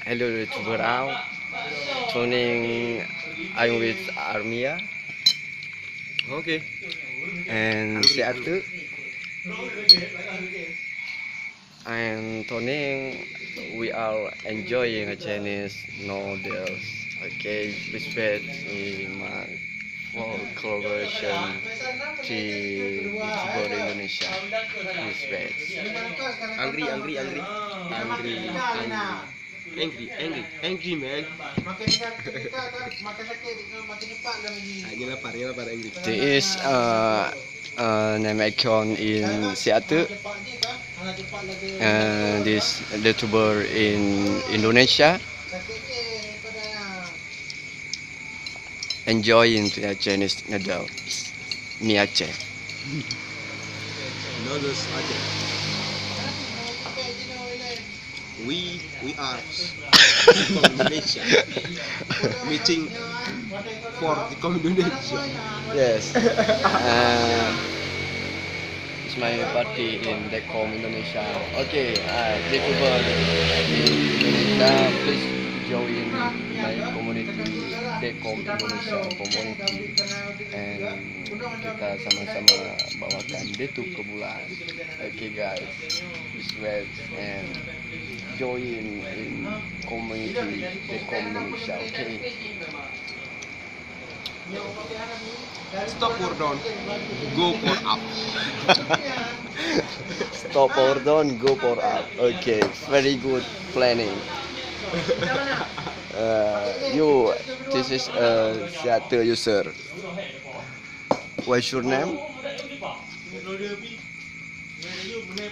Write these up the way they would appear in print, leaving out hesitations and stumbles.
Hello YouTuber out. Tuning I'm with Armia Okay. and Angry, Seatu and tuning we are enjoying a Chinese noodles. Okay, please wait in my full collaboration di YouTuber Indonesia. Please wait. angry, angry, angry, angry, angry, angry, angry, angry man. Makin lapar, angry. This is name account in Seatu. This YouTuber in Indonesia enjoying the Chinese noodles. Mi Aceh. Noodles Aceh. We are from Indonesia meeting for the Indonesia. Yes. It's my party in Dekom Indonesia. Okay, YouTuber in Indonesia, please join my community Dekom Indonesia community and kita sama-sama bawakan detu ke bulan. Okay guys, please wait and join in community Dekom Indonesia. Okay. Stop or down, go for up. Stop or down, go for up. Okay, very good planning. This is a theater user. What's your name?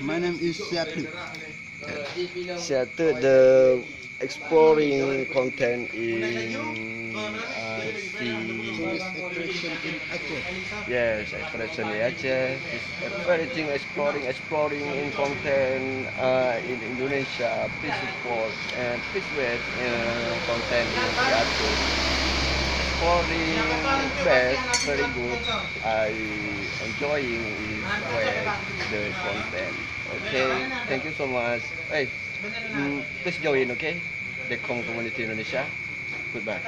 My name is Caffee. Theater, the exploring content in Expression in Aceh. yes, expression in Aceh. Everything exploring in content in Indonesia. Please support and please wait content in theater. Exploring best, very good. I enjoying is where the content. Okay, thank you so much. Hey, please join, okay? The community Indonesia. Goodbye.